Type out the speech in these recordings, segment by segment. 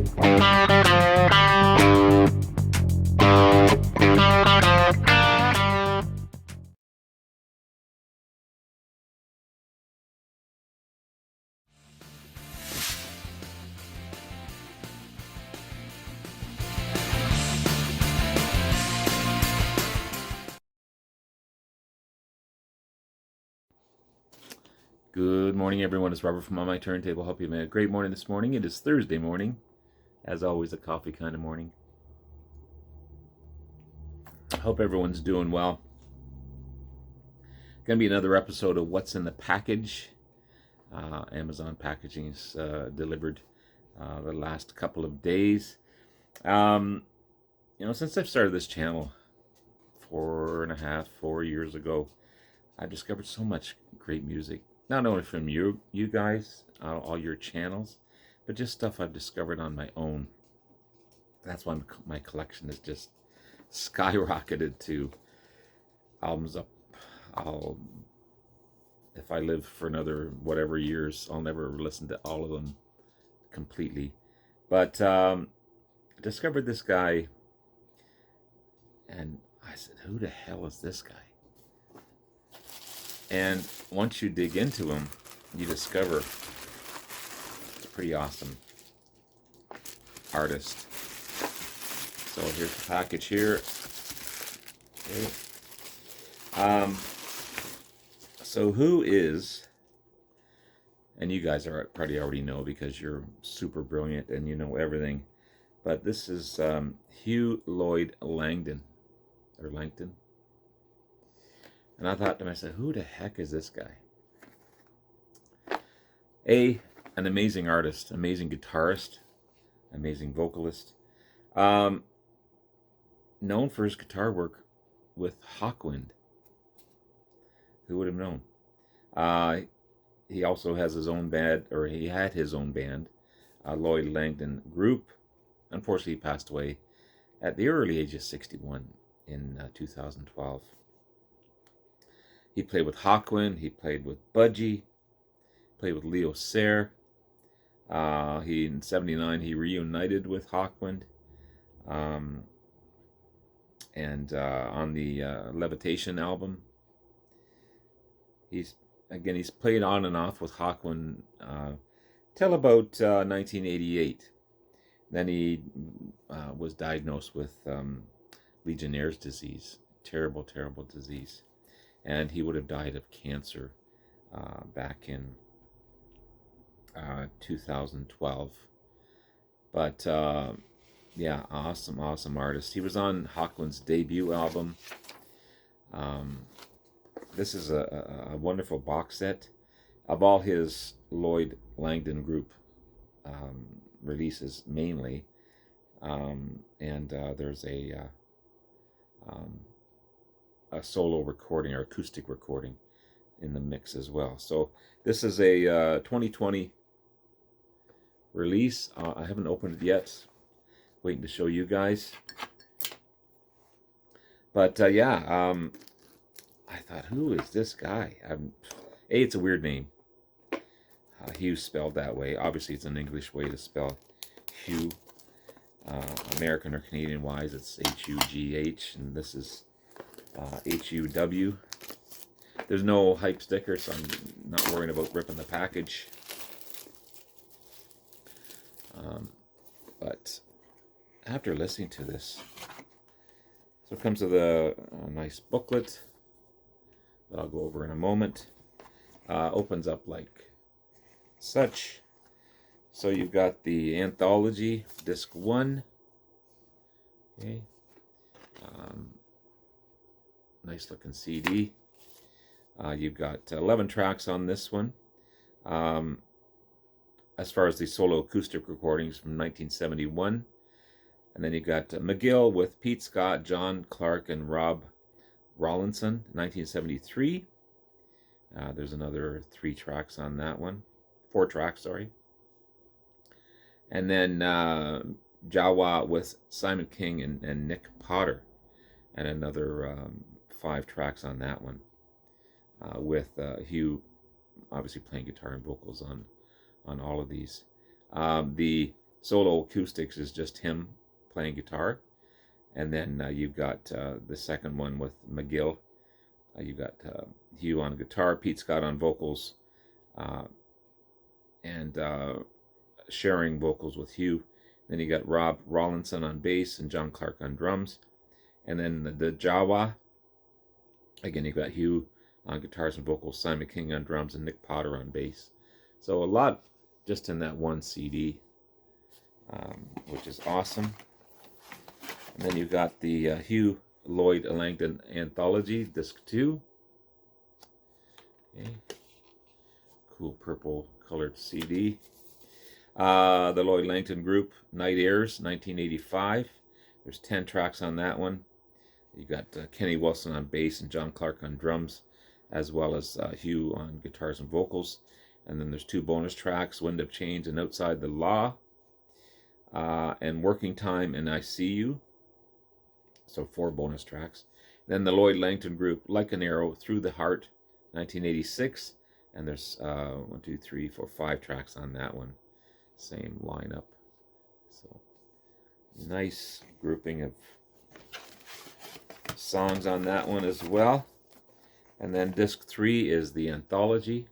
Good morning, everyone. It's Robert from On My Turntable. Hope you had a great morning this morning. It is Thursday morning. As always, a coffee kind of morning. Hope everyone's doing well. Going to be another episode of What's in the Package. Amazon packaging's delivered the last couple of days. Since I've started this channel 4 years ago, I've discovered so much great music. Not only from you guys, all your channels, but just stuff I've discovered on my own. That's why my collection has just skyrocketed to albums up. If I live for another whatever years, I'll never listen to all of them completely. But I discovered this guy, and I said, who the hell is this guy? And once you dig into him, you discover it's a pretty awesome artist. So here's the package here. Okay. So who is, and you guys are probably already know because you're super brilliant and you know everything, but this is Hugh Lloyd Langdon, or Langton. And I thought to myself, who the heck is this guy? An amazing artist, amazing guitarist, amazing vocalist. Known for his guitar work with Hawkwind. Who would have known? He also has his own band, or he had his own band, Lloyd Langdon Group. Unfortunately, he passed away at the early age of 61 in 2012. He played with Hawkwind, he played with Budgie, played with Leo Sayer. In 79, he reunited with Hawkwind. And on the Levitation album, he's played on and off with Hawkwind till about 1988. Then he was diagnosed with Legionnaire's disease, terrible disease. And he would have died of cancer back in 2012. But yeah, awesome artist. He was on Hawkwind's debut album. This is a wonderful box set of all his Lloyd Langdon Group releases mainly. And there's a solo recording or acoustic recording in the mix as well. So this is a 2020 release. I haven't opened it yet. Waiting to show you guys. But yeah, I thought, who is this guy? It's a weird name. Hugh spelled that way. Obviously, it's an English way to spell Hugh. American or Canadian wise, it's H-U-G-H, and this is H-U-W. There's no hype sticker, so I'm not worrying about ripping the package. But after listening to this, so it comes with a nice booklet that I'll go over in a moment. Opens up like such. So you've got the anthology, disc 1. Okay. Nice looking CD. You've got 11 tracks on this one. As far as the solo acoustic recordings from 1971. And then you've got McGill with Pete Scott, John Clark, and Rob Rawlinson, 1973. There's another 3 tracks on that one. 4 tracks, sorry. And then Jawa with Simon King and Nick Potter. And another 5 tracks on that one. With Hugh obviously playing guitar and vocals on all of these. The solo acoustics is just him playing guitar. And then you've got the second one with McGill. You've got Hugh on guitar, Pete Scott on vocals, and sharing vocals with Hugh. Then you got Rob Rawlinson on bass and John Clark on drums. And then the Jawa, again, you've got Hugh on guitars and vocals, Simon King on drums, and Nick Potter on bass. So a lot just in that one CD, which is awesome. And then you've got the Hugh Lloyd Langton Anthology, Disc 2. Okay. Cool purple colored CD. The Lloyd Langton Group, Night Airs, 1985. There's 10 tracks on that one. You got Kenny Wilson on bass and John Clark on drums, as well as Hugh on guitars and vocals. And then there's 2 bonus tracks, Wind of Change and Outside the Law, and Working Time and I See You. So 4 bonus tracks. Then the Lloyd Langton Group, Like an Arrow, Through the Heart, 1986. And there's 5 tracks on that one. Same lineup. So nice grouping of songs on that one as well. And then disc 3 is the anthology.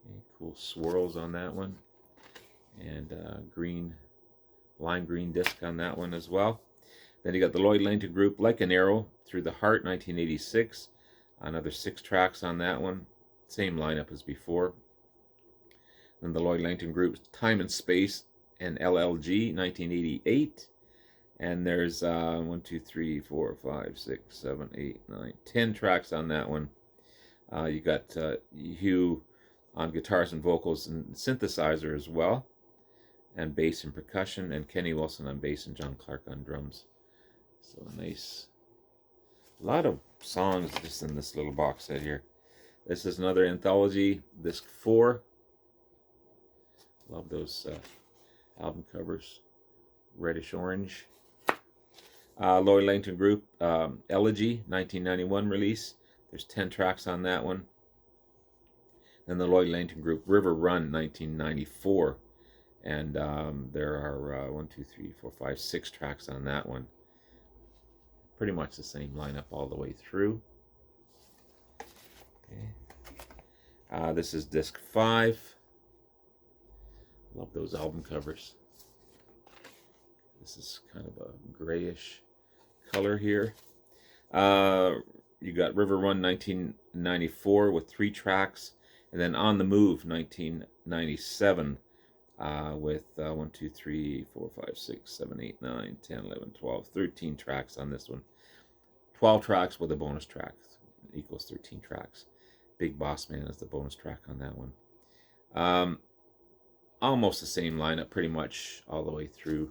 Okay, cool swirls on that one. And lime green disc on that one as well. Then you got the Lloyd Langton Group, Like an Arrow, Through the Heart, 1986. Another 6 tracks on that one. Same lineup as before. Then the Lloyd Langton Group, Time and Space and LLG, 1988. And there's 10 tracks on that one. You got Hugh on guitars and vocals and synthesizer as well, and bass and percussion, and Kenny Wilson on bass and John Clark on drums. So nice. A lot of songs just in this little box set here. This is another anthology, disc 4. Love those album covers. Reddish orange. Lloyd Langton Group, Elegy, 1991 release. There's 10 tracks on that one. Then the Lloyd Langton Group, River Run, 1994. And there are 6 tracks on that one. Pretty much the same lineup all the way through. Okay. This is disc 5. Love those album covers. This is kind of a grayish color here. You got River Run 1994 with 3 tracks, and then On the Move 1997 with 13 tracks on this one. 12 tracks with a bonus track equals 13 tracks. Big Boss Man is the bonus track on that one. Almost the same lineup pretty much all the way through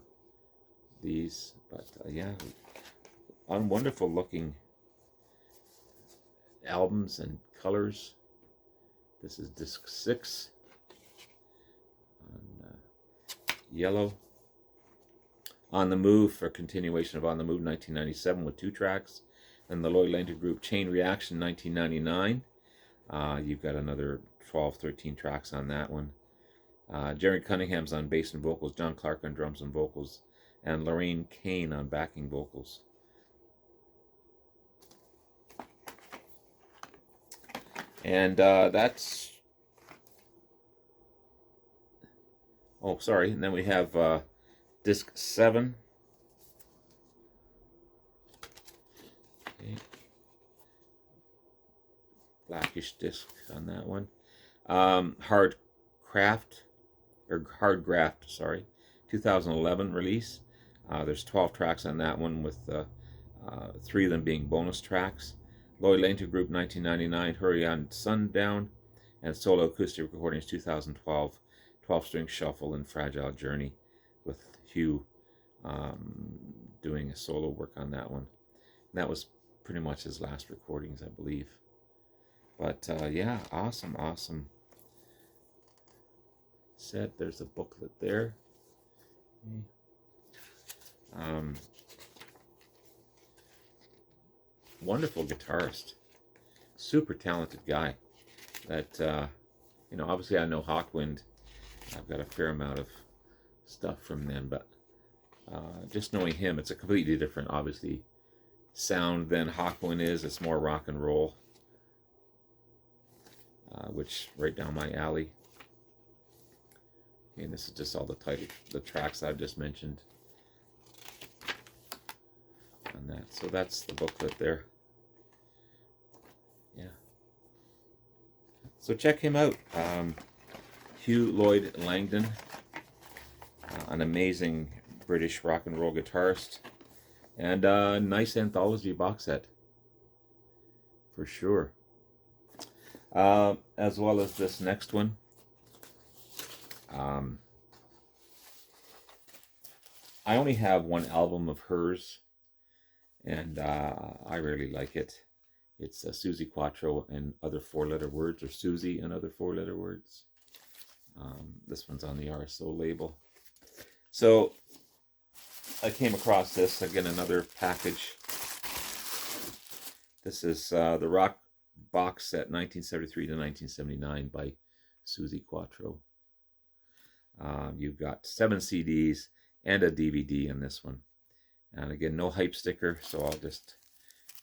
these, but yeah, wonderful looking albums and colors. This is disc 6 on yellow. On the Move, for continuation of On the Move, 1997 with 2 tracks. And the Lloyd Langton Group, Chain Reaction, 1999. You've got another 13 tracks on that one. Jerry Cunningham's on bass and vocals, John Clark on drums and vocals, and Lorraine Kane on backing vocals. And that's... Oh, sorry. And then we have disc 7. Okay. Blackish disc on that one. Hard Graft, sorry, 2011 release. There's 12 tracks on that one, with 3 of them being bonus tracks. Lloyd Langton Group, 1999, Hurry on Sundown, and Solo Acoustic Recordings, 2012, 12-string shuffle and Fragile Journey, with Hugh doing a solo work on that one. And that was pretty much his last recordings, I believe. But yeah, awesome set. There's a booklet there. Wonderful guitarist, super talented guy. That obviously I know Hawkwind. I've got a fair amount of stuff from them, but just knowing him, it's a completely different, obviously, sound than Hawkwind is. It's more rock and roll, which right down my alley. And this is just all the tracks I've just mentioned on that. So that's the booklet there. Yeah. So check him out. Hugh Lloyd Langdon, an amazing British rock and roll guitarist, and a nice anthology box set for sure. As well as this next one. I only have one album of hers, and I really like it. It's Susie Quattro and Other Four-Letter Words, or Susie and Other Four-Letter Words. This one's on the RSO label. So I came across this, again, another package. This is the Rock Box Set 1973 to 1979 by Susie Quattro. You've got 7 CDs and a DVD in this one. And again, no hype sticker, so I'll just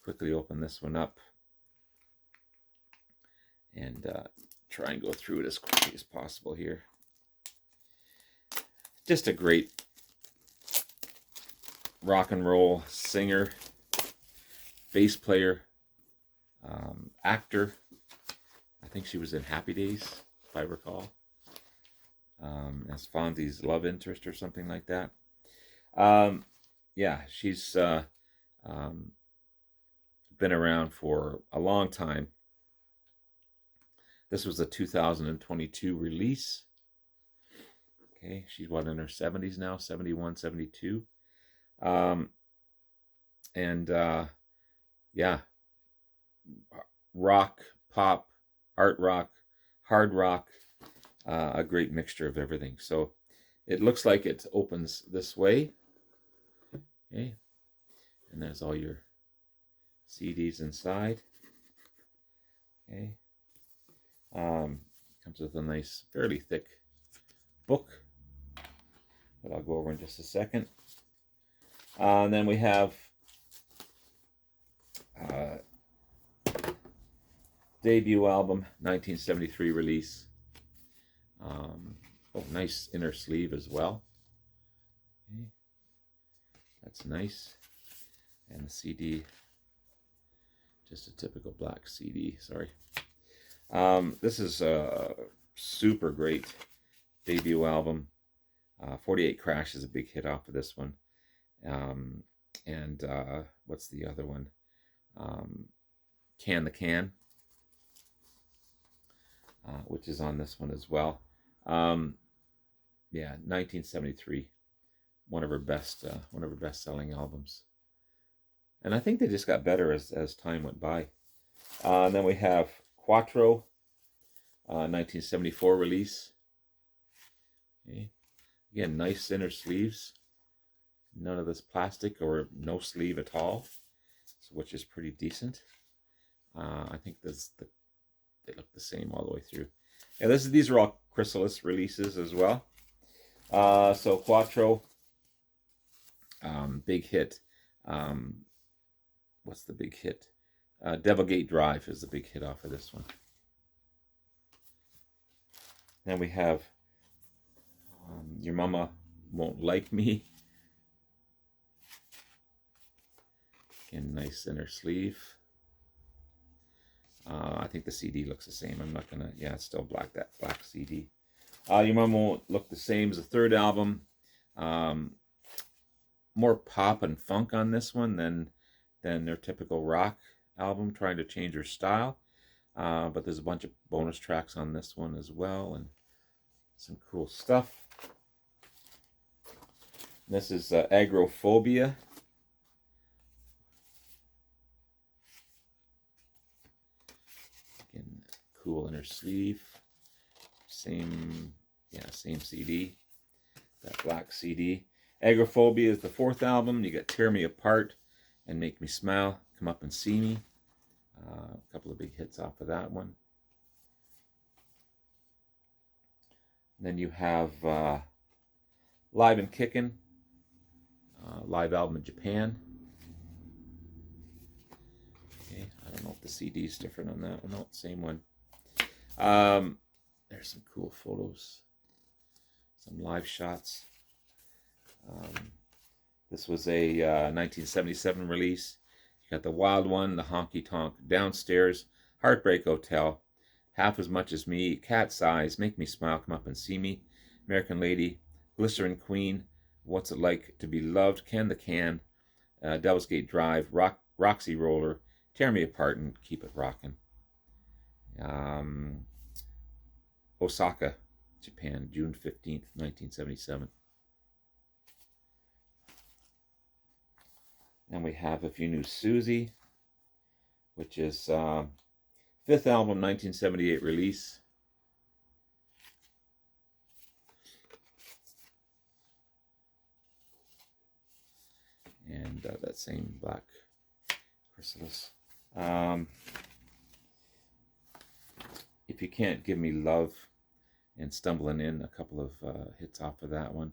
quickly open this one up and try and go through it as quickly as possible here. Just a great rock and roll singer, bass player, actor. I think she was in Happy Days, if I recall, as Fonzie's love interest or something like that. Yeah, she's been around for a long time. This was a 2022 release. Okay, she's what, in her 70s now, 71, 72. Yeah, rock, pop, art rock, hard rock, a great mixture of everything. So it looks like it opens this way. Okay, and there's all your CDs inside. Okay, comes with a nice, fairly thick book that I'll go over in just a second. And then we have debut album, 1973 release. Nice inner sleeve as well. Okay. That's nice. And the CD, just a typical black CD, sorry. This is a super great debut album. 48 Crash is a big hit off of this one. What's the other one? Can the Can, which is on this one as well. Yeah, 1973, one of her best-selling albums. And I think they just got better as time went by. And then we have Quattro, 1974 release. Okay. Again, nice inner sleeves. None of this plastic, or no sleeve at all, which is pretty decent. I think they look the same all the way through. And these are all chrysalis releases as well. So Quattro, big hit. What's the big hit? Devilgate Drive is the big hit off of this one. Then we have Your Mama Won't Like Me. Again, nice inner sleeve. I think the CD looks the same. I'm not gonna, yeah, it's still black, that black CD. Your Mama Won't look the same as the third album. More pop and funk on this one than their typical rock album, trying to change their style. But there's a bunch of bonus tracks on this one as well, and some cool stuff. This is Agrophobia. Again, cool inner sleeve. Same CD. That black CD. Agrophobia is the fourth album. You got Tear Me Apart and Make Me Smile. Come Up and See Me. A couple of big hits off of that one. And then you have Live and Kickin', live album in Japan. Okay, I don't know if the CD is different on that one. No, same one. There's some cool photos, some live shots. This was a 1977 release. You got The Wild One, The Honky Tonk, Downstairs, Heartbreak Hotel, Half as Much as Me, Cat's Eyes, Make Me Smile, Come Up and See Me, American Lady, Glycerin Queen, What's It Like to Be Loved, Can the Can, Devil's Gate Drive, Roxy Roller, Tear Me Apart, and Keep It Rockin'. Osaka, Japan, June 15th, 1977. And we have If You Knew Susie, which is fifth album, 1978 release. And that same black chrysalis. If You Can't Give Me Love and Stumbling In, a couple of hits off of that one.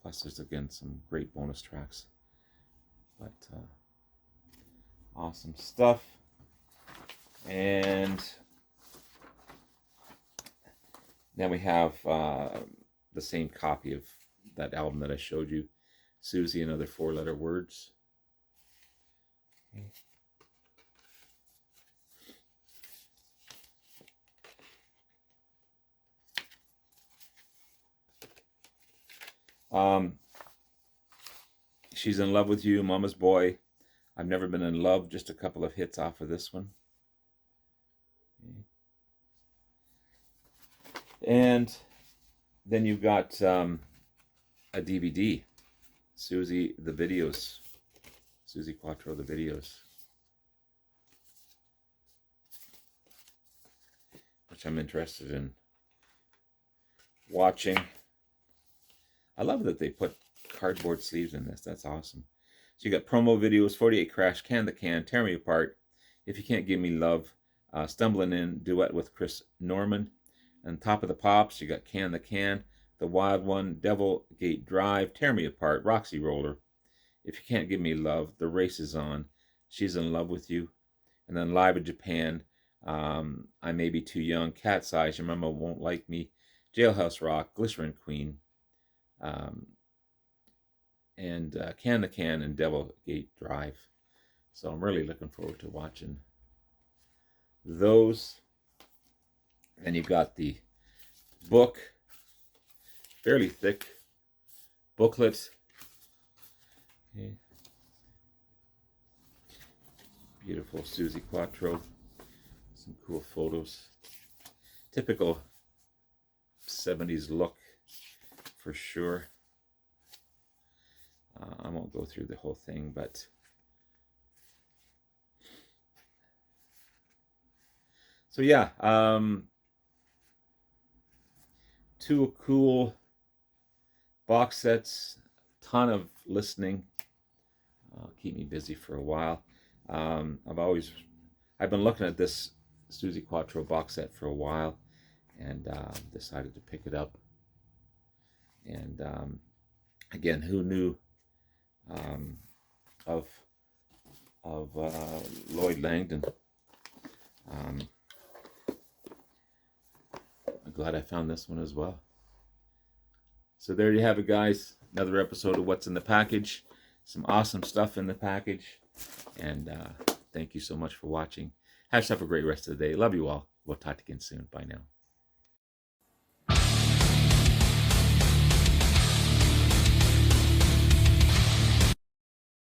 Plus there's again some great bonus tracks. But awesome stuff. And then we have the same copy of that album that I showed you, Susie and Other Four-Letter Words. Okay. She's in Love with You, Mama's Boy, I've Never Been in Love, just a couple of hits off of this one. Okay. And then you've got a DVD, Susie, the Videos, Susie Quattro, the Videos, which I'm interested in watching. I love that they put cardboard sleeves in this. That's awesome. So you got promo videos, 48 Crash, Can the Can, Tear Me Apart, If You Can't Give Me Love, Stumbling In, duet with Chris Norman. And Top of the Pops, you got Can the Can, The Wild One, Devil Gate Drive, Tear Me Apart, Roxy Roller, If You Can't Give Me Love, The Race Is On, She's in Love with You. And then Live in Japan, I May Be Too Young, Cat's Eyes, Your Mama Won't Like Me, Jailhouse Rock, Glycerin Queen, and Can the Can and Devil Gate Drive. So I'm really looking forward to watching those. And you've got the book, fairly thick booklet. Okay. Beautiful Susie Quattro. Some cool photos. Typical 70s look for sure. I won't go through the whole thing, but so yeah, two cool box sets, ton of listening. Keep me busy for a while. I've been looking at this Susie Quattro box set for a while, and decided to pick it up. And again, who knew of Lloyd Langdon? I'm glad I found this one as well. So there you have it, guys. Another episode of What's in the Package. Some awesome stuff in the package. And thank you so much for watching. Have yourself a great rest of the day. Love you all. We'll talk again soon. Bye now.